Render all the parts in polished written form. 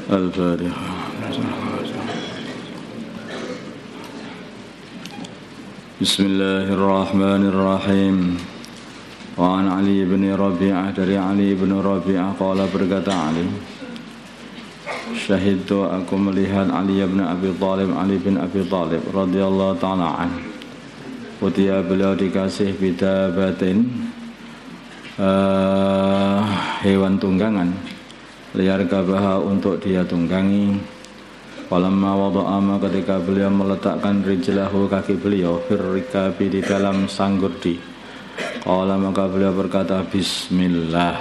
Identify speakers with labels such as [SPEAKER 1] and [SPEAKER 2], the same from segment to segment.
[SPEAKER 1] Al-Fatihah. Bismillahirrahmanirrahim. Wa an Ali bin Rabi'ah, dari Ali bin Rabi'ah qala, berkata Ali, syahidtu, aku melihat Ali bin Abi Thalib, Ali bin Abi Thalib radhiyallahu ta'ala an. Utiya, beliau dikasih bidabatin, hewan tunggangan, liar kabaha, untuk dia tunggangi. Falamma wada'ama, ketika beliau meletakkan rijlahu, kaki beliau, firrikabi, di dalam sanggurdi. Qala, maka beliau berkata bismillah.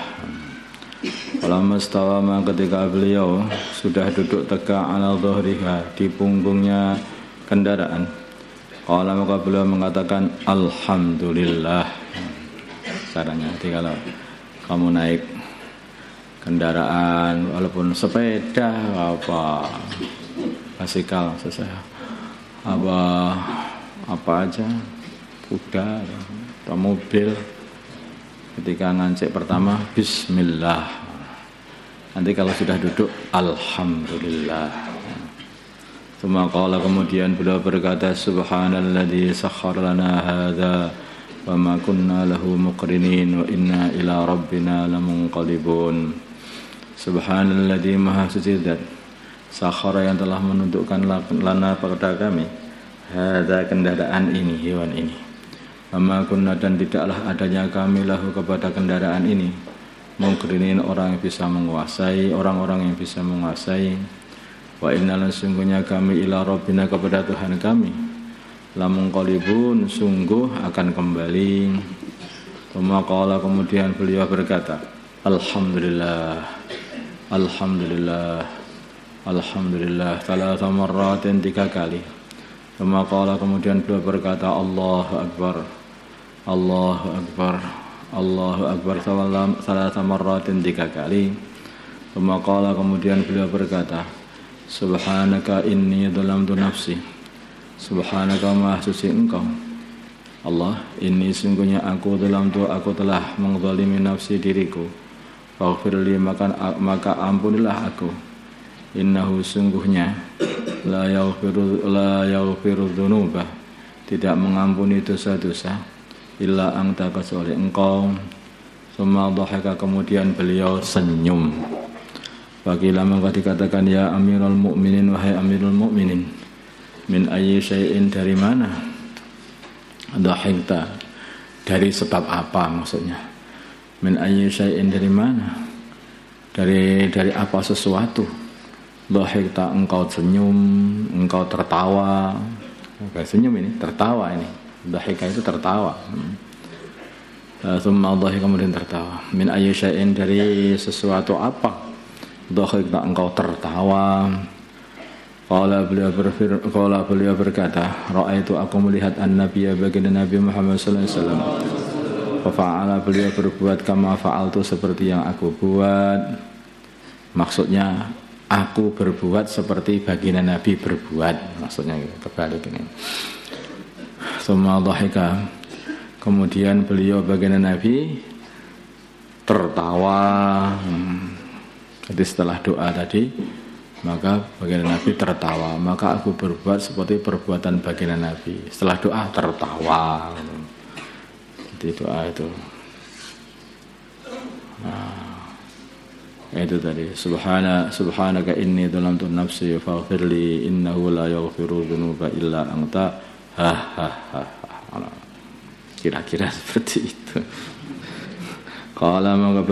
[SPEAKER 1] Falamma stawama, ketika beliau sudah duduk tegak, ala dhuhriha, di punggungnya kendaraan. Qala, maka beliau mengatakan alhamdulillah. Caranya, jadi kalau kamu naik kendaraan, walaupun sepeda, apa basikal, apa aja, kuda atau mobil, ketika ngancik pertama bismillah, nanti kalau sudah duduk alhamdulillah. Tsumma qala, kemudian beliau berkata subhanalladzi sakhkhara lana hadza wa ma kunna lahu muqrinin wa inna ila rabbina lamunqalibun. Subhanalladzi, maha suci zat, sakhara, yang telah menunjukkan lana pada kami, hadza, kendaraan ini, hewan ini, wa ma kunna, dan tidaklah adanya kami, lahu, kepada kendaraan ini, muqrinin, orang yang bisa menguasai, orang-orang yang bisa menguasai. Wa inna, sungguhnya kami, ila rabbina, kepada Tuhan kami, lamunqalibun, sungguh akan kembali. Tsumma qala, kemudian beliau berkata alhamdulillah, alhamdulillah, alhamdulillah, thalatha marratin, 3 kali. Tsumma qala, kemudian beliau berkata Allahu akbar, Allahu akbar, Allahu akbar, thalatha marratin, 3 kali. Tsumma qala, kemudian beliau berkata subhanaka inni dhalamtu nafsi, subhanaka, maha suci engkau Allah, ini sungguhnya aku telah mengzalimi nafsi, diriku. Faghfirli, maka ampunilah aku. Innahu, sungguhnya, la yaghfiru dzunuba, tidak mengampuni dosa-dosa, illa anta, kecuali engkau. Tsumma dhahaka, kemudian beliau senyum. Faqila, maka dikatakan ya Amirul Mukminin, wahai Amirul Mukminin, min ayyi syai'in, dari mana? Dhahikta, dari sebab apa, maksudnya. Min ayyi syai'in, dari mana? Dari apa sesuatu. Dhahikta, engkau senyum, engkau tertawa. Senyum ini, tertawa ini. Dhahika itu tertawa. Tsumma dhahika, kemudian tertawa. Min ayyi syai'in, dari sesuatu apa? Dhahikta, engkau tertawa. Qala, beliau berkata, ra'aitu, aku melihat an-nabiyya, baginda Nabi Muhammad sallallahu alaihi wasallam. Fa fa'ala, beliau berbuat kama fa'altu, seperti yang aku buat. Maksudnya aku berbuat seperti baginda Nabi berbuat, maksudnya kebalik ini. Tsumma dhahika, kemudian beliau, baginda Nabi, tertawa. Jadi setelah doa tadi, maka baginda Nabi tertawa, maka aku berbuat seperti perbuatan baginda Nabi. Setelah doa tertawa. Jadi doa itu. Itu tadi. Subhanaka inni dhalamtu nafsi faghfirli innahu la yaghfiru dzunuba illa anta. Kira-kira seperti itu. Qala, maka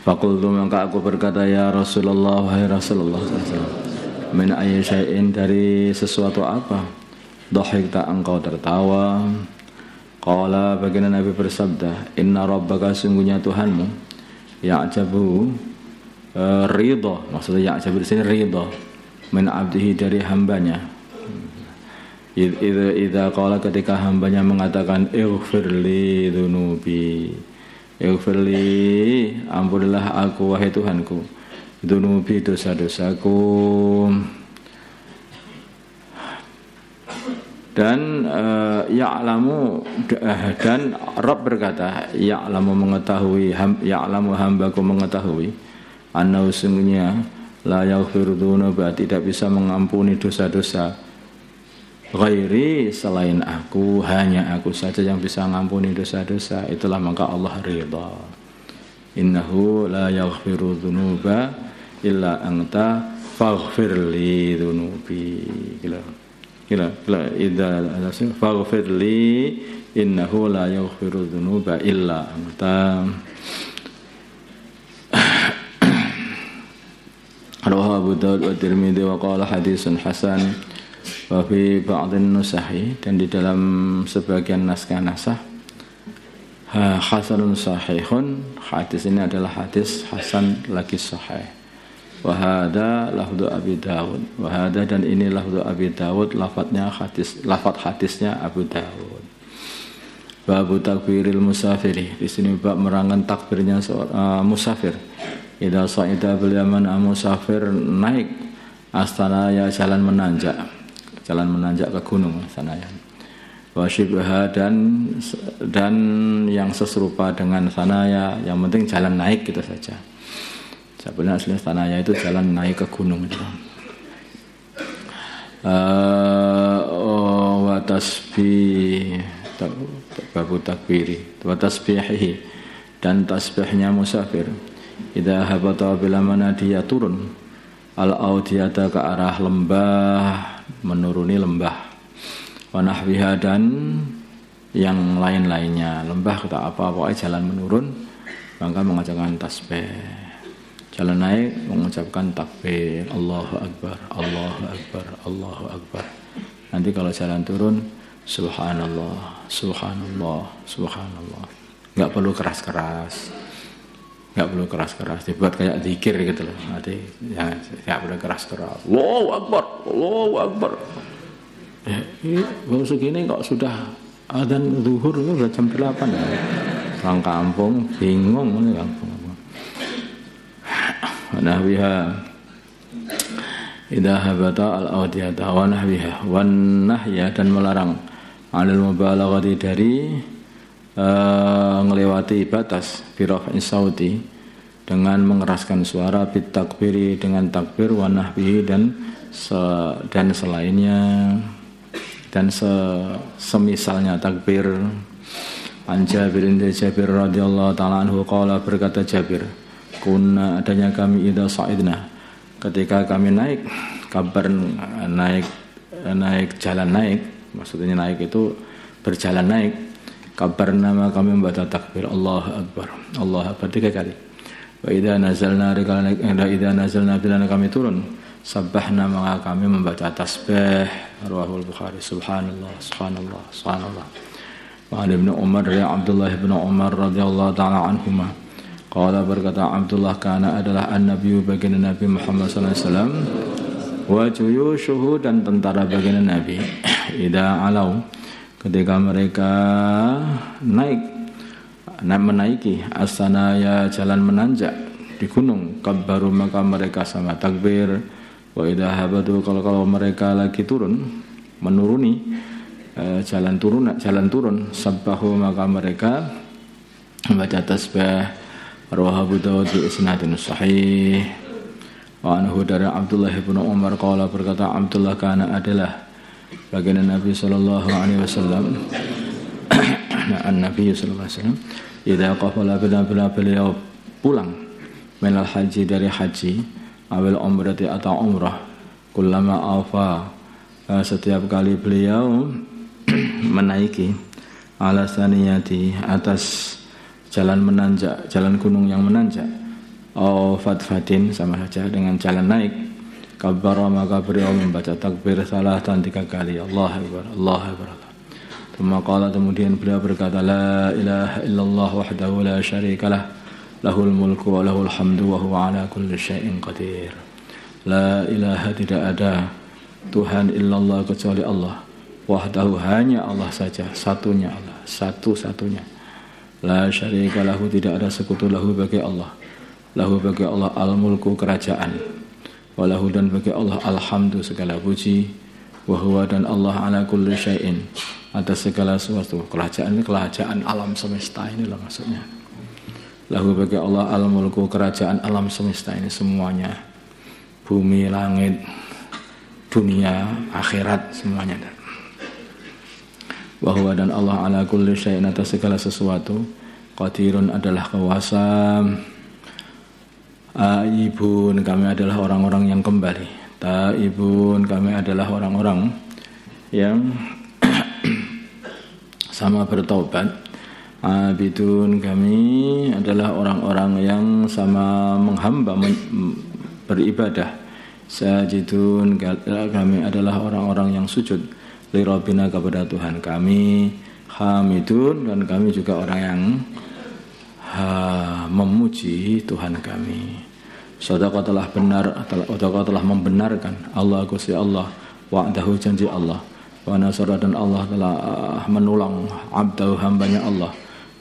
[SPEAKER 1] Fakultu, maka aku berkata ya Rasulullah, wahai Rasulullah SAW, min ayyi syai'in, dari sesuatu apa? Dhahikta, engkau tertawa. Qala, baginda Nabi bersabda, inna rabbaka, sungguhnya Tuhanmu, ya'jabu, ridha, maksudnya ya'jabu di sini ridha, min abdihi, dari hambanya. Idza qala, ketika hambanya mengatakan ighfirli dzunubi, ighfirli, ampunilah aku, wahai Tuhanku, dzunubi, dosa-dosaku. Dan ya'lamu dan Rabb berkata, ya'lamu mengetahui, ya'lamu hambaku mengetahui, anna sungguhnya la yaghfiru dzunuba tidak bisa mengampuni dosa-dosa, ghairi selain aku, hanya aku saja yang bisa mengampuni dosa-dosa. Itulah maka Allah ridha. Innahu la yaghfiru dzunuba illa anta faghfirli dzunubi. Kila idza faghfirli innahu la yaghfiru dzunuba illa anta. Rawahu Abu Daud wa Tirmidzi wa qala haditsun hasan wa fi ba'dhin nusahi, dan di dalam sebagian naskah-naskah hasanun sahihun, hadis ini adalah hadis hasan lagi sahih. Wa hadza lafdhu Abi Daud, wa hadza dan ini lafdhu Abi Daud, lafaz hadisnya Abu Daud. Babu takbiril musafiri, di sini bab menerangkan takbirnya musafir. Idza sa'ida bil yaman, musafir naik astanaya jalan menanjak ke gunung sanaya. Wa syibha dan yang seserupa dengan sanaya, yang penting jalan naik gitu saja. Sebenarnya aslinya sanaya itu jalan naik ke gunung itu. Wa tasbih babu takbiri wa tasbihihi, dan tasbihnya musafir. Idza habata bila mana dia turun al-audiyata ke arah lembah, menuruni lembah, wa nahwiha dan yang lain-lainnya. Lembah kata apa, pokoknya jalan menurun, maka mengucapkan tasbih. Jalan naik mengucapkan takbir, Allahu Akbar, Allahu Akbar, Allahu Akbar. Nanti kalau jalan turun, Subhanallah, Subhanallah, Subhanallah. Enggak perlu keras-keras. Enggak perlu keras-keras, dibuat kayak zikir gitu loh. Nanti jangan, enggak perlu keras-keras. Allahu Akbar, Allahu Akbar. Baru segini kok sudah adzan zuhur, udah jam 8 ya. Orang kampung bingung ini kampung. Nahwiha idza habata al-audiyata wa nahwiha wan nahya, dan melarang alil mubalaghati dari ngelewati batas biraf'i sauti dengan mengeraskan suara, bit takbiri dengan takbir, wa nahwihi dan selainnya dan semisalnya takbir. An Jabirin dari Jabir radhiyallahu taala anhu qala, berkata Jabir, kunna adanya kami idza sa'idna, ketika kami naik kabar naik jalan naik, maksudnya naik itu berjalan naik, kabar nama kami membaca takbir Allahu Akbar, Allahu Akbar 3 kali. Wa idza nazalna bila kami turun, sabbahna maka kami membaca tasbih. Rawahul Bukhari. Subhanallah, subhanallah, subhanallah. Wa Ibnu Umar, ya Abdullah bin Umar radhiyallahu taala anhuma, qala berkata Abdullah, kana adalah an-nabiyyu baginda Nabi Muhammad sallallahu alaihi wasallam, wa juyushuhu dan tentara baginda Nabi, idza alau ketika mereka menaiki asanaya jalan menanjak di gunung, kabbaru maka mereka sama takbir. Wa idza habatu kalau mereka lagi turun menuruni jalan turun sabbahu maka mereka membaca tasbih. Rawahu Abu Daud bi isnadin sahih. Wa anhu dari Abdullah bin Umar qala berkata Abdullah, kana adalah baginda Nabi sallallahu alaihi wasallam Nabi sallallahu alaihi wasallam idza qafala bila beliau pulang minal haji dari haji, awal umrati atau umrah, kullama afa setiap kali beliau menaiki ala saniyati atas jalan menanjak, jalan gunung yang menanjak, au fatfatin sama saja dengan jalan naik, kabbara maka beliau membaca takbir salah dan 3 kali, Allahu Akbar, Allahu Akbar. Kemudian beliau berkata, la ilaha illallah wahdahu la syarikalah, lahul mulku wa lahul hamdu wa huwa ala kulli syai'in qadir. La ilaha, tidak ada Tuhan illallah kecuali Allah, wahdahu hanya Allah saja, satunya Allah, satu-satunya. La syarika lahu, tidak ada sekutu, lahu bagi Allah, lahu bagi Allah al-mulku kerajaan, walahu dan bagi Allah alhamdu segala puji, wa huwa dan Allah ala kulli syai'in, atas segala sesuatu. Kerajaan ini kerajaan alam semesta ini lah maksudnya. Lahu bagi Allah al-mulku, kerajaan alam semesta ini semuanya, bumi, langit, dunia, akhirat, semuanya. Wa huwa dan Allah ala kulli syai'in, atas segala sesuatu. Qadirun adalah kuasa. Aibun, kami adalah orang-orang yang kembali. Taibun, kami adalah orang-orang yang sama bertobat. Abidun, kami adalah orang-orang yang sama menghamba, beribadah. Sajidun, kami adalah orang-orang yang sujud li rabbina, kepada Tuhan kami. Hamidun, dan kami juga orang yang memuji Tuhan kami. Sadaqa telah benar, telah membenarkan Allah Gusti Allah, wa'dahu janji Allah, wa nasara dan Allah telah menolong abdahu hambanya Allah,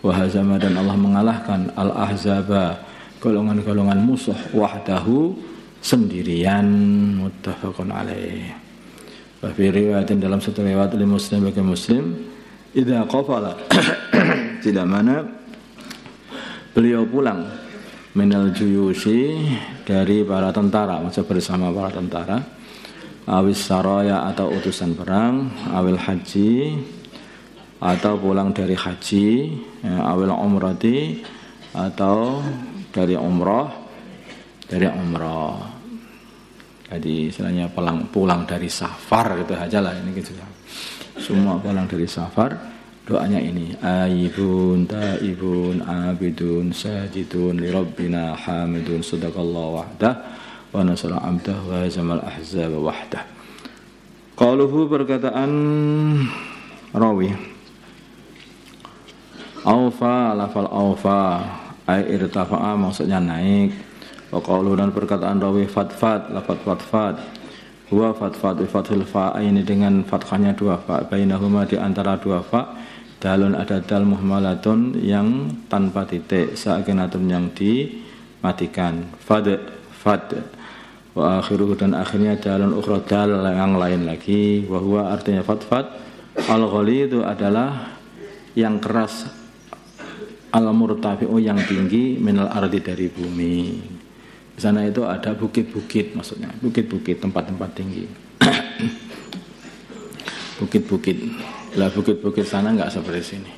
[SPEAKER 1] wa hazama dan Allah mengalahkan al-ahzaba, golongan-golongan musuh, wahdahu sendirian, muttafaqun alaih. Wa fi riwayatin, dalam satu riwayat li Muslim bagi Muslim, idza qafala tidak mana beliau pulang minal juyusi, dari para tentara, maksud bersama para tentara, awis saraya atau utusan perang, awil haji atau pulang dari haji, awil umrati atau dari umrah, jadi istilahnya pulang dari safar gitu aja lah ini gitu. Semua pulang dari safar. Doanya ini, aibun, taibun, abidun, sajidun, li rabbina hamidun, sadaqallahu wahdah, wa nasara abdah, wa hazamal ahzab wahdah. Qaluhu, perkataan rawi, awfa, lafal awfa, ay irtafa'a, maksudnya naik. Wa qaluhu, dan perkataan rawi, fatfat, lafal fatfat, huwa fatfat, fathil fa, ini dengan fathahnya dua fa, bainahuma, di antara dua fa, dalun ada dal muhmalatun yang tanpa titik, sakinatun yang dimatikan, fad wa akhiruhu, dan akhirnya dalun ukhra, dal yang lain lagi, wa huwa artinya fatfat, al-ghalidhu adalah yang keras, al-murtafi'u yang tinggi, minal ardi dari bumi. Di sana itu ada bukit-bukit, maksudnya bukit-bukit, tempat-tempat tinggi. Bukit-bukit. Lah bukit-bukit sana enggak seperti sini.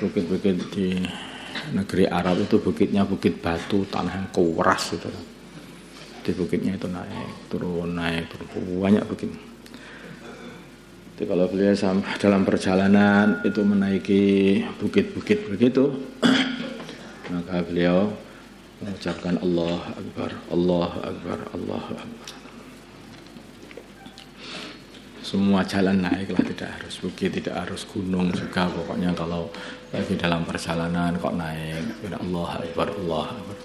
[SPEAKER 1] Bukit-bukit di negeri Arab itu bukitnya bukit batu, tanah yang keras gitu. Di bukitnya itu naik turun, banyak bukit. Jadi kalau beliau dalam perjalanan itu menaiki bukit-bukit begitu, maka beliau mengucapkan Allah Akbar, Allah Akbar, Allah Akbar. Semua jalan naiklah, tidak harus bukit, tidak harus gunung juga. Pokoknya kalau lagi dalam perjalanan kok naik, Allah Akbar, Allah Akbar,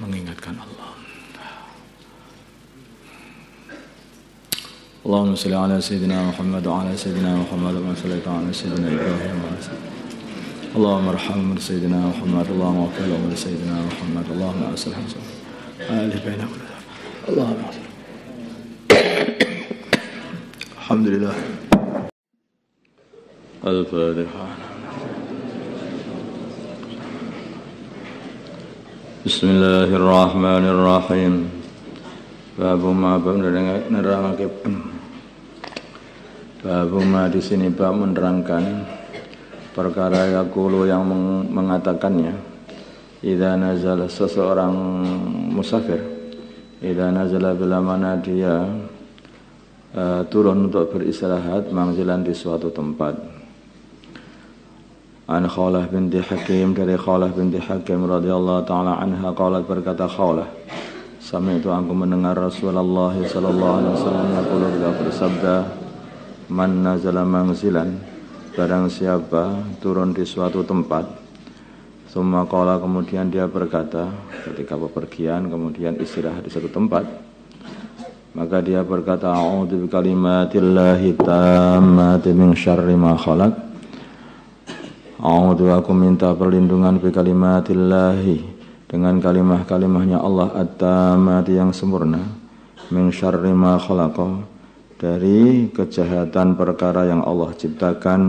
[SPEAKER 1] mengingatkan Allah. Allahumma salli ala sayyidina Muhammad wa ala sayyidina Muhammad wa sallaita ala sayyidina Ibrahim wa ala Allahumma arhamna sayyidina Muhammad, Allahumma waffiqna sayyidina Muhammad, Allahumma aslih ali bainana, Allahumma alhamdulillah. Al-Fatihah. Bismillahirrahmanirrahim. Babu ma menerangake. Babu ma di sini bab menerangkan perkara yaqulu yang mengatakannya. Idza nazala seseorang musafir, idza nazala bila mana dia turun untuk beristirahat, mangzilan di suatu tempat. An Khawlah binti Hakim, dari Khawlah binti Hakim radhiyallahu ta'ala anha, qalat, berkata Khawlah, sami'tu, aku mendengar Rasulullah sallallahu alaihi wasallam yaqulu, beliau bersabda, man nazala mangzilan, barang siapa turun di suatu tempat, summa qala, kemudian dia berkata ketika bepergian kemudian istirahat di satu tempat, maka dia berkata, a'udzu bikalimatillahi tammati min syarri ma khalaq. A'udzu, aku minta perlindungan bikalimatillahi, dengan kalimah-kalimahnya Allah at-tammati yang sempurna, min syarri ma khalaq, dari kejahatan perkara yang Allah ciptakan.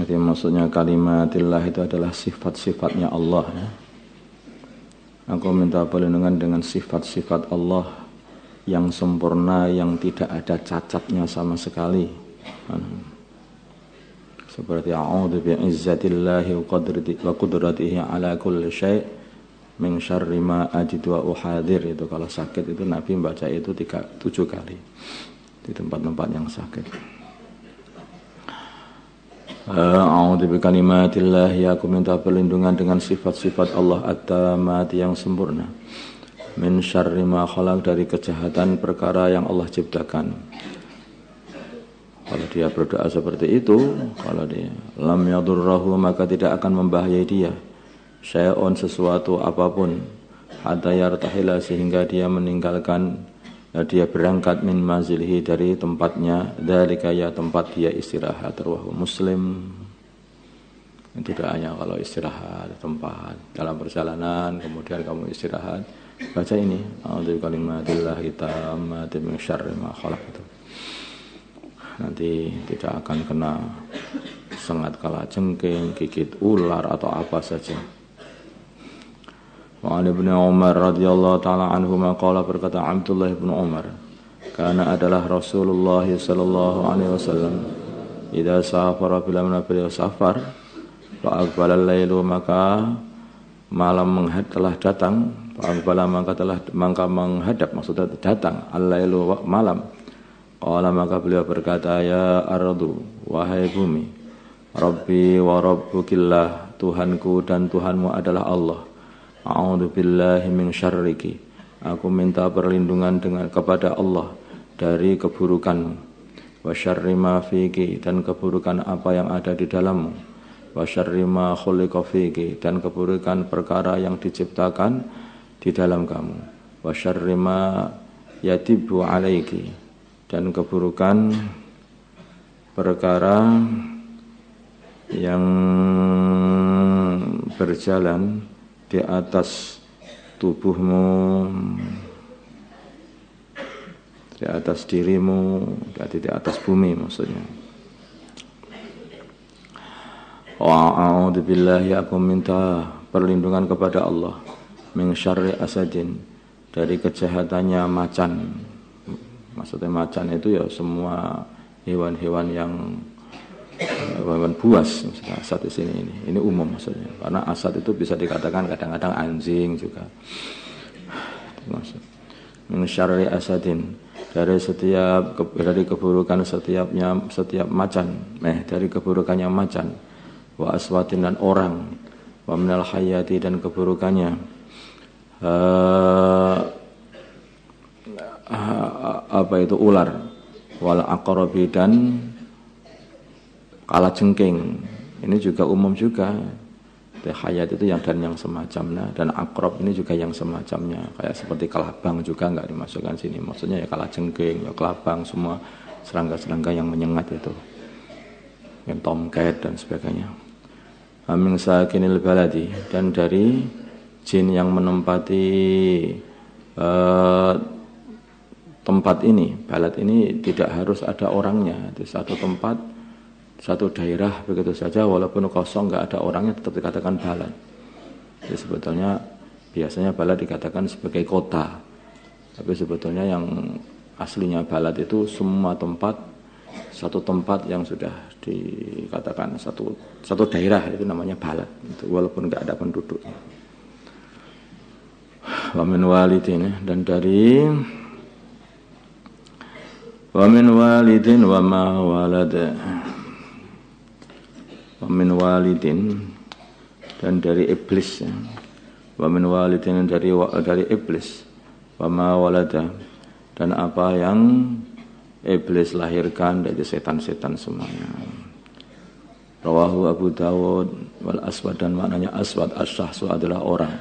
[SPEAKER 1] Jadi maksudnya kalimatillah itu adalah sifat-sifatnya Allah ya. Aku minta perlindungan dengan sifat-sifat Allah yang sempurna, yang tidak ada cacatnya sama sekali. Seperti a'udzu bi'izzatillahi wa qudratihi ala kulli syai' min syarri ma ajidu wa uhadir. Itu kalau sakit itu Nabi membaca itu 7 kali di tempat-tempat yang sakit. A'udzu bikalimatillah, ya aku minta perlindungan dengan sifat-sifat Allah at-tammati yang sempurna. Min syarri ma khalaq, dari kejahatan perkara yang Allah ciptakan. Kalau dia berdoa seperti itu, kalau dia lam yadurrahu, maka tidak akan membahayai dia syai'un, sesuatu apapun, hatta yartahila, sehingga dia meninggalkan, dia berangkat min manzilihi, dari tempatnya, dzalika ya tempat dia istirahat, rawahu Muslim. Itu doanya kalau istirahat tempat dalam perjalanan, kemudian kamu istirahat, baca ini, a'udzu bikalimatillah tammati min syarri ma khalaq. Itu nanti tidak akan kena sengat kalajengking, gigit ular atau apa saja. Wa Ibnu Umar radhiyallahu taala anhuma qala, berkata Abdullah bin Umar, karena adalah Rasulullah sallallahu alaihi wasallam idza safara, bila beliau safar, fa aqbala al-lailu, maka malam telah datang, fa aqbala maka menghadap, maksudnya datang, al-lailu malam. Qala, maka beliau berkata, ya ardu, wahai bumi, Rabbi wa rabbukillah, Tuhanku dan Tuhanmu adalah Allah. A'udzu billahi min syarriki, aku minta perlindungan kepada Allah dari keburukanmu. Wa syarri ma fiki, dan keburukan apa yang ada di dalammu. Wa syarri ma khuliqa fiki, dan keburukan perkara yang diciptakan di dalam kamu. Wa syarri ma yatibu alaiki, dan keburukan perkara yang berjalan di atas tubuhmu, di atas dirimu, di atas bumi maksudnya. A'udzu billahi, aku minta perlindungan kepada Allah, min syarri asadin, dari kejahatannya macan. Maksudnya macan itu ya semua hewan-hewan yang hewan buas, maksudnya asad di sini ini umum maksudnya, karena asad itu bisa dikatakan kadang-kadang anjing juga. Maksud min syarri asadin, dari keburukan setiap macan, dari keburukannya macan, wa aswatin, dan orang, wa minal hayati, dan keburukannya apa itu ular, wal aqrabi, dan kalajengking. Ini juga umum juga. Hayat itu yang dan yang semacamnya, dan akrob ini juga yang semacamnya, kayak seperti kelabang juga enggak dimasukkan sini. Maksudnya ya kalajengking, ya kelabang, semua serangga-serangga yang menyengat itu, yang tomcat dan sebagainya. Amin sakinil baladi, dan dari jin yang menempati tempat ini. Balad ini tidak harus ada orangnya, itu satu tempat, satu daerah begitu saja, walaupun kosong nggak ada orangnya tetap dikatakan balad. Jadi sebetulnya biasanya balad dikatakan sebagai kota, tapi sebetulnya yang aslinya balad itu semua tempat, satu tempat yang sudah dikatakan satu daerah, itu namanya balad, itu walaupun nggak ada penduduk. Wa min walidin, dan dari wa min walidin wa ma walada, wa min walidin, dan dari iblis, wa min walidin, dari iblis, wa ma walada, dan apa yang iblis lahirkan dari setan-setan semuanya. Rawahu Abu Dawud wal aswad, dan maknanya aswad, as-syahsu adalah orang.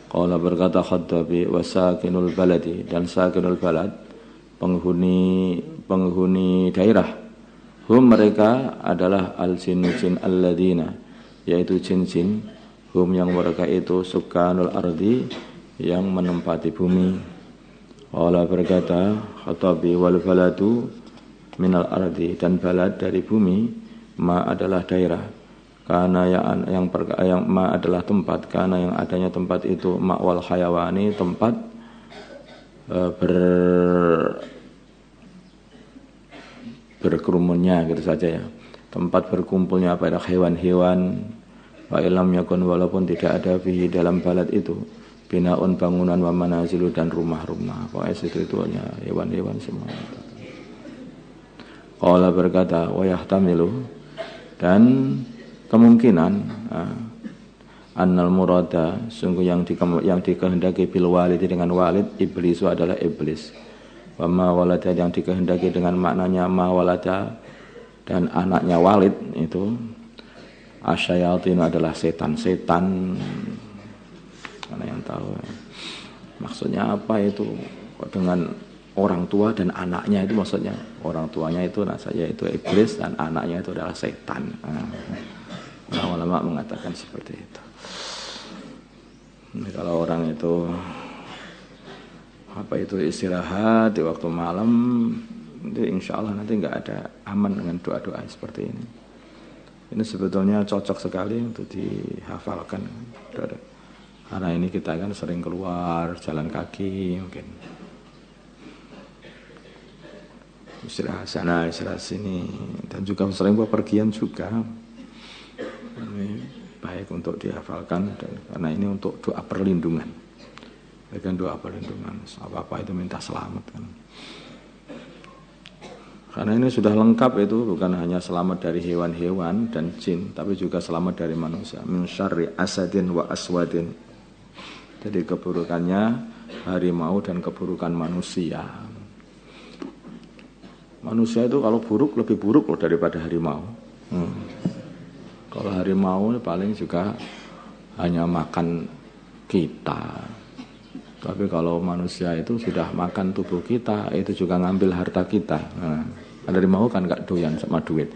[SPEAKER 1] Qala, berkata Khattabi, wa sakinul baladi, dan sakinul balad penghuni daerah. Hum mereka adalah al-jinnu jin alladzina, yaitu jin-jin hum yang mereka itu sukanul ardi, yang menempati bumi. Allah berkata, khatabi wal baladu minal ardi, dan balad dari bumi, ma adalah daerah, karena yang ma adalah tempat, karena yang adanya tempat itu ma'wal hayawani, tempat berkerumunnya gitu saja ya, tempat berkumpulnya pada hewan-hewan. Wa ilam yakun, walaupun tidak ada fihi dalam balad itu binaun bangunan, wa manazilu dan rumah-rumah, pokoknya itu hanya hewan-hewan semua. Qala berkata, wa yahtamilu, dan kemungkinan annal murada, sungguh yang dikehendaki bil walid dengan walid, iblis adalah iblis. Wa ma walada, yang dikehendaki dengan maknanya ma walada, dan anaknya walid itu asyayatin adalah setan-setan. Mana yang tahu maksudnya apa itu dengan orang tua dan anaknya, itu maksudnya orang tuanya itu saya itu iblis dan anaknya itu adalah setan. Ulama mengatakan seperti itu. Ini kalau orang itu istirahat di waktu malam, itu insya Allah nanti nggak ada aman dengan doa-doa seperti ini. Ini sebetulnya cocok sekali untuk dihafalkan. Karena ini kita kan sering keluar jalan kaki, mungkin istirahat sana, istirahat sini, dan juga sering bepergian juga. Ini baik untuk dihafalkan, karena ini untuk doa perlindungan. Bahkan doa perlindungan, apa-apa itu minta selamat kan. Karena ini sudah lengkap, itu bukan hanya selamat dari hewan-hewan dan jin, tapi juga selamat dari manusia. Min syarri asadin wa aswadin. Jadi keburukannya harimau dan keburukan manusia. Manusia itu kalau buruk lebih buruk loh daripada harimau. Kalau harimau paling juga hanya makan kita. Tapi kalau manusia itu sudah makan tubuh kita, itu juga ngambil harta kita. Harimau kan gak doyan sama duit.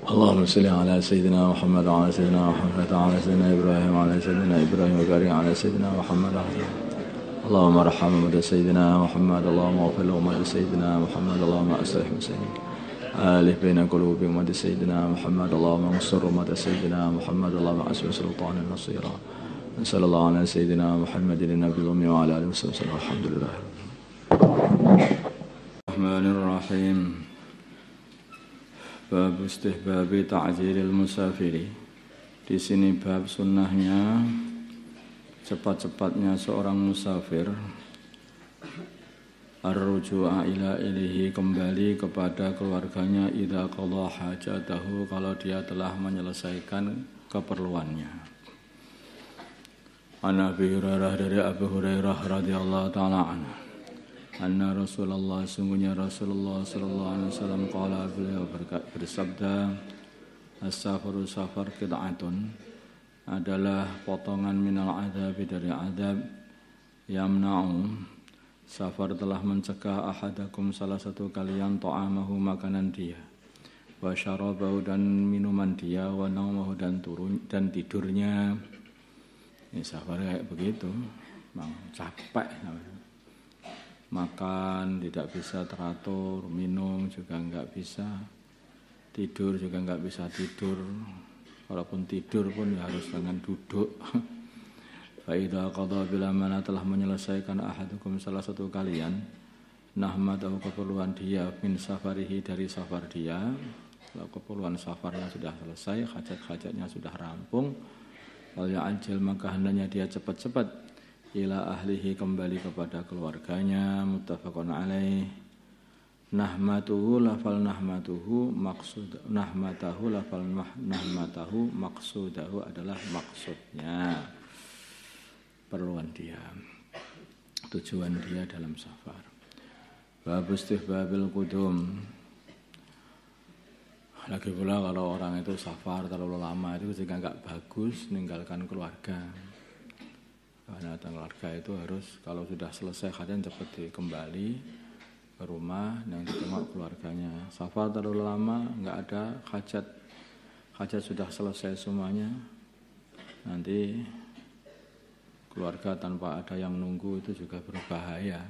[SPEAKER 1] Allahumma salli ala sayyidina Muhammad wa ala sayyidina Muhammad wa ala sayyidina Ibrahim wa ala sayyidina Ibrahim wa barik ala sayyidina Muhammad. Allahumma arham mada sayyidina Muhammad, Allahumma ighfir lahum mada sayyidina Muhammad, Allahumma aslih muslimin. Alif baina qulubihim mada sayyidina Muhammad, Allahumma ansur mada sayyidina Muhammad, Allahumma asbi sultanan nasira. Sallallahu ala sayyidina Muhammadin nabiyil ummi wa ala alihi wasallam. Alhamdulillah. Bismillahirrahmanirrahim. Bab istihbabi ta'jilil musafiri. Di sini bab sunnahnya cepat-cepatnya seorang musafir ar-ruju'a ila ilihi, kembali kepada keluarganya, idza qadha hajatahu, kalau dia telah menyelesaikan keperluannya. An Abi Hurairah, dari Abu Hurairah radhiyallahu taala anhu, anna Rasulullah, sungguhnya Rasulullah sallallahu alaihi wasallam qala, beliau bersabda, as-safaru, safar qit'atun, adalah potongan minal adzab, dari azab, yamna'u, safar telah mencegah ahadakum, salah satu kalian, ta'amahu, makanan dia, wa syarabahu, dan minuman dia, wa naumahu, dan tidurnya. Ini safar kayak begitu, memang capek. Makan tidak bisa teratur, minum juga enggak bisa, tidur juga enggak bisa tidur. Walaupun tidur pun ya harus dengan duduk. Fa idza qada, bila mana telah menyelesaikan ahadukum, salah satu kalian, nahmatahu, keperluan dia, min safarihi, dari safar dia. Kalau keperluan safarnya sudah selesai, hajat-hajatnya sudah rampung, wal ya'jil, maka hendaknya dia cepat-cepat, ila ahlihi, kembali kepada keluarganya. Muttafaqun alaih. Nahmatuhu, lafal nahmatuhu, maksud nahmatahu, lafal nahmatahu, maksudahu adalah maksudnya, perluan dia, tujuan dia dalam safar. Bab istihbabil qudum. Lagi pula kalau orang itu safar terlalu lama, itu juga enggak bagus meninggalkan keluarga. Karena keluarga itu harus kalau sudah selesai hajat cepat kembali ke rumah yang ditengok keluarganya. Safar terlalu lama nggak ada hajat sudah selesai semuanya, nanti keluarga tanpa ada yang nunggu itu juga berbahaya.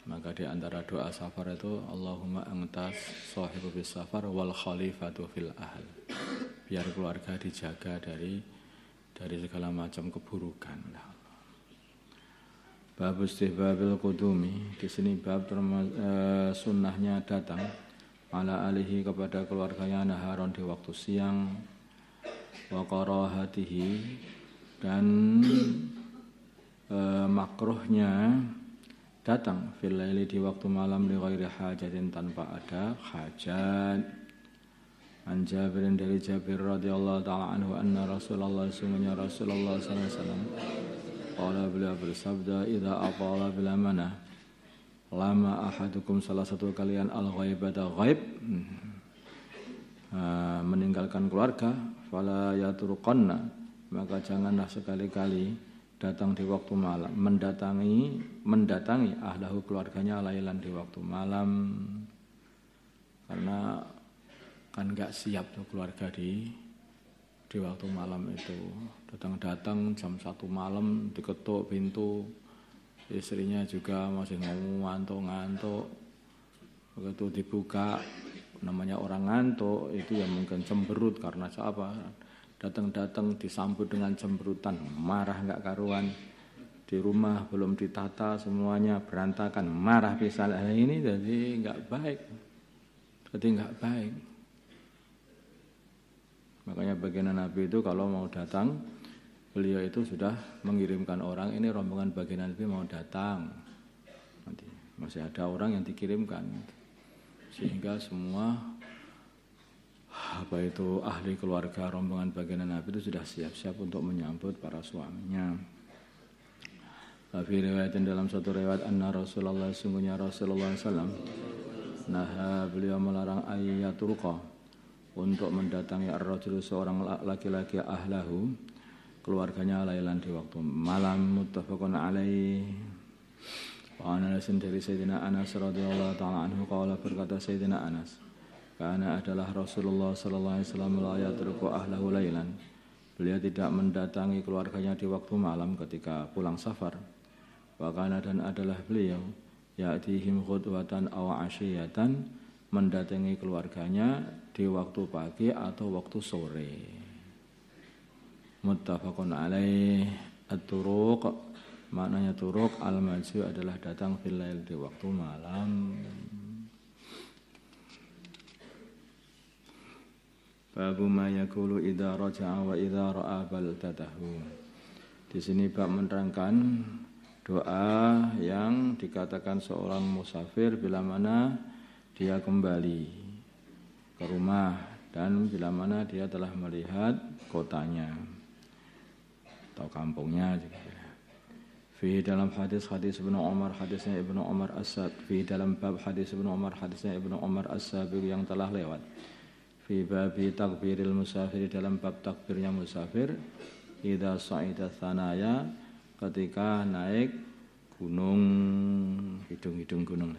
[SPEAKER 1] Maka di antara doa safar itu Allahumma antas sahibu bis safar wal khalifatu fil ahl. Biar keluarga dijaga dari segala macam keburukan. Bab istihbabil qudumi, di sini bab sunnahnya datang ala alihi kepada keluarganya naharon di waktu siang, wa qarahatihi dan makruhnya datang fil laili di waktu malam li ghairi hajatin tanpa ada hajat. An Jabirin dari Jabir radhiyallahu taala anhu anna Rasulullah sungguhnya Rasulullah sallallahu alaihi wasallam qala beliau bersabda idza aqala bil amanah lama ahadukum salah satu kalian al ghaibata ghaib meninggalkan keluarga fala yatruqanna maka janganlah sekali-kali datang di waktu malam mendatangi ahlahu keluarganya lailan di waktu malam, karena kan nggak siap tuh keluarga di waktu malam itu. Datang jam 1 malam diketuk pintu, istrinya juga masih ngantuk. Begitu dibuka, namanya orang ngantuk itu ya mungkin cemberut karena apa? Datang disambut dengan cemberutan, marah nggak karuan. Di rumah belum ditata semuanya berantakan, marah pisah. Ini jadi nggak baik. Makanya baginda Nabi itu kalau mau datang, beliau itu sudah mengirimkan orang, ini rombongan baginda Nabi mau datang. Nanti masih ada orang yang dikirimkan. Sehingga semua ahli keluarga rombongan baginda Nabi itu sudah siap-siap untuk menyambut para suaminya. Tapi riwayatin dalam satu riwayat anna Rasulullah sungguhnya Rasulullah SAW beliau melarang ayyaturqa untuk mendatangi ar-rajul seorang laki-laki ahlahu keluarganya lailan di waktu malam. Muttafaqun alaih. Wa ana dari Sayyidina Anas radhiyallahu taala anhu qala berkata Sayyidina Anas karena adalah Rasulullah sallallahu alaihi wasallam la yatruku ahlahu lailan. Beliau tidak mendatangi keluarganya di waktu malam ketika pulang safar. Wa kana dan adalah beliau ya'tihim khudwatan aw 'ashiyatan mendatangi keluarganya di waktu pagi atau waktu sore. Muttafaqun alaih. At-turuq maknanya turuq al-maju adalah datang fil lail di waktu malam. Babu ma yaqulu idza raja'a wa idza ra'a baldatahu. Di sini bab menerangkan doa yang dikatakan seorang musafir bila mana dia kembali ke rumah dan bila mana dia telah melihat kotanya atau kampungnya juga. Fi dalam hadis Ibnu Umar hadisnya Ibnu Umar As-Sad fi dalam bab hadis Ibnu Umar hadisnya Ibnu Umar As-Sabiq yang telah lewat. Fi babi takbiril musafir dalam bab takbirnya musafir idza sa'ida tsanaya ketika naik gunung, hidung gunung.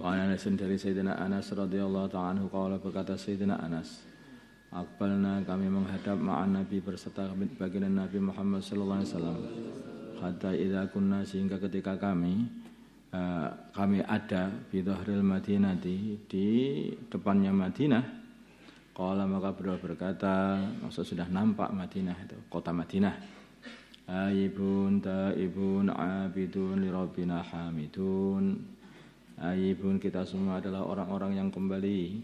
[SPEAKER 1] Wa Anas dari Sayyidina Anas radhiyallahu ta'ala anhu qala berkata Sayyidina Anas aqbalna kami menghadap ma'an Nabi berserta baginda Nabi Muhammad sallallahu alaihi wasallam hatta idza kunna sehingga ketika kami ada di dhahril Madinati di depannya Madinah. Qala maka beliau berkata, maksud sudah nampak Madinah itu, kota Madinah. Aibun taibun abidun li rabbina hamidun. Aibun kita semua adalah orang-orang yang kembali.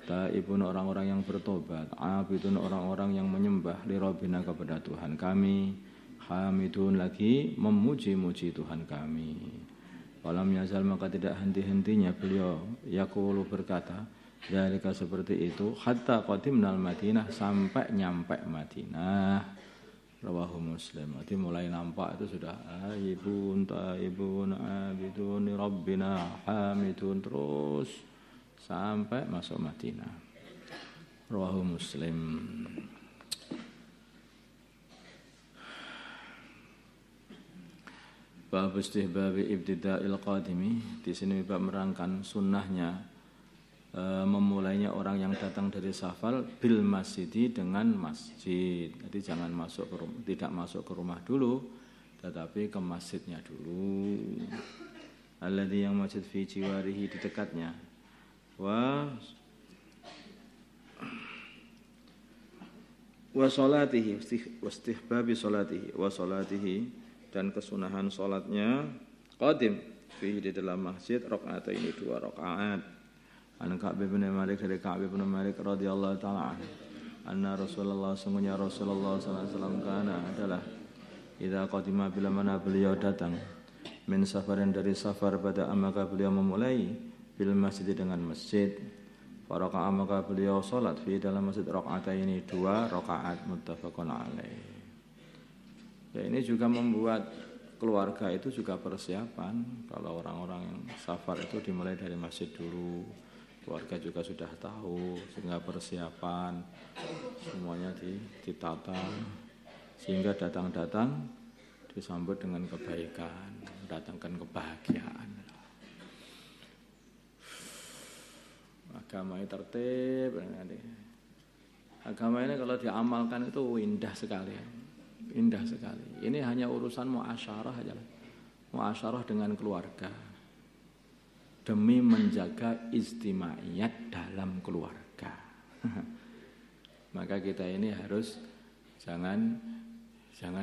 [SPEAKER 1] Taibun orang-orang yang bertobat. Abidun orang-orang yang menyembah li rabbina kepada Tuhan kami. Hamidun lagi memuji-muji Tuhan kami. Walam yazal maka tidak henti-hentinya beliau yaqulu berkata dzalika seperti itu hatta qadimnal Madinah sampai nyampe Madinah. Rawahu Muslim. Jadi mulai nampak itu sudah aibun taibun abidun rabbina hamidun terus sampai masuk Madinah. Rawahu Muslim. Bab istihbabi ibtida'il qadimi, di sini bab merangkan sunnahnya memulainya orang yang datang dari safar bil masjidi dengan masjid. Jadi jangan masuk ke rumah, tidak masuk ke rumah dulu, tetapi ke masjidnya dulu. Alladzi yang masjid fi jiwarihi, di dekatnya. Wa salatihi, istihbabi salatihi, wa salatihi, dan kesunahan salatnya qadim fi di dalam masjid rakaat ini 2 rakaat. An Ka'b bin Malik dari Ka'b bin Malik radhiyallahu taala anna Rasulullah, sungguhnya Rasulullah sallallahu alaihi wasallam kana adalah idza qadima, bila mana beliau datang min safarin dari safar, pada maka beliau memulai bil masjid dengan masjid. Faraqa'a, maka beliau salat fi dalam masjid rakaataini 2 rakaat, muttafaqun alaih. Ya, ini juga membuat keluarga itu juga persiapan. Kalau orang-orang yang safar itu dimulai dari masjid dulu, keluarga juga sudah tahu, sehingga persiapan semuanya ditata, sehingga datang-datang disambut dengan kebaikan, mendatangkan kebahagiaan. Agama ini tertib. Agama ini kalau diamalkan itu indah sekali, indah sekali. Ini hanya urusan muasyarah aja, muasyarah dengan keluarga, demi menjaga istimaiyat dalam keluarga. Maka kita ini harus jangan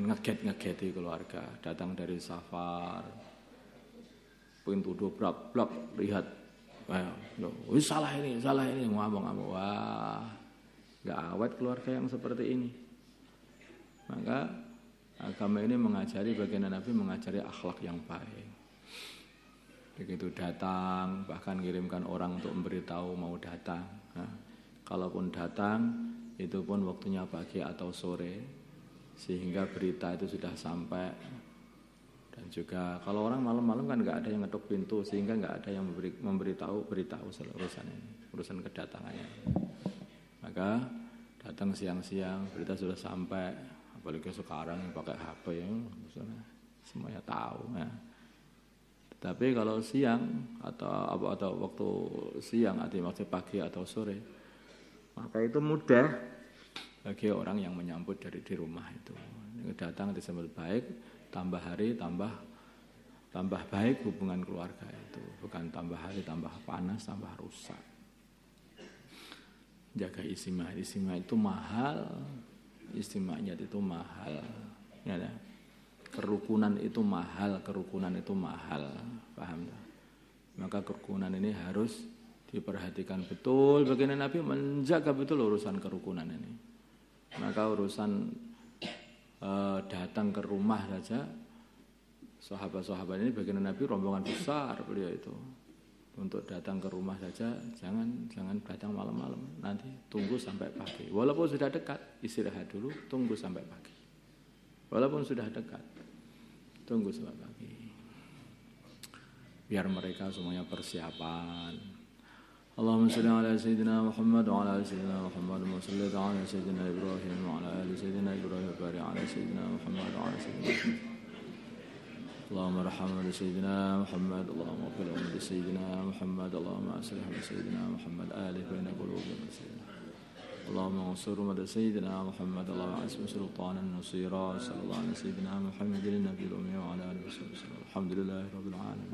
[SPEAKER 1] ngeget-ngegeti keluarga. Datang dari safar, pintu dobrak-blak, lihat, salah ini, ngomong-ngomong, wah, nggak awet keluarga yang seperti ini. Maka agama ini mengajari, baginda Nabi mengajari akhlak yang baik. Begitu datang, bahkan kirimkan orang untuk memberitahu mau datang. Nah, kalaupun datang, itu pun waktunya pagi atau sore, sehingga berita itu sudah sampai. Dan juga kalau orang malam-malam kan nggak ada yang ngetuk pintu, sehingga nggak ada yang beritahu urusan ini, urusan kedatangannya. Maka datang siang-siang, berita sudah sampai. Apalagi sekarang pakai HP ya, semuanya tahu. Ya. Tapi kalau siang atau waktu siang, artinya waktu pagi atau sore, maka itu mudah bagi orang yang menyambut dari di rumah itu. Datang disambut baik, tambah hari tambah baik hubungan keluarga itu, bukan tambah hari tambah panas, tambah rusak. Jaga istimewa itu mahal, istimewanya itu mahal, ya, ya. Kerukunan itu mahal, paham tak? Maka kerukunan ini harus diperhatikan betul. Baginda Nabi menjaga betul urusan kerukunan ini. Maka urusan datang ke rumah saja, sahabat-sahabat ini baginda Nabi rombongan besar beliau itu. Untuk datang ke rumah saja jangan datang malam-malam, nanti tunggu sampai pagi. Walaupun sudah dekat, istirahat dulu, tunggu sampai pagi. Walaupun sudah dekat, tunggu sampai pagi. Biar mereka semuanya persiapan. Allahumma shalli ala sayyidina Muhammad wa ala ali sayyidina Muhammad wa salli ala sayyidina Ibrahim wa ala ali sayyidina Ibrahim wa barik ala sayyidina Muhammad wa ala sayyidina Muhammad. Allahumma arhamna sayyidina Muhammad, Allahumma ighfir li sayyidina Muhammad, Allahumma aslih li sayyidina Muhammad alif baina qulubina sayyidina. Allahumma ansur mad sayyidina Muhammad, Allahumma asmi sultanan nasira, sallallahu alaihi sayyidina Muhammad nabiyil ummi wa ala alihi wasallam. Alhamdulillahirabbil alamin.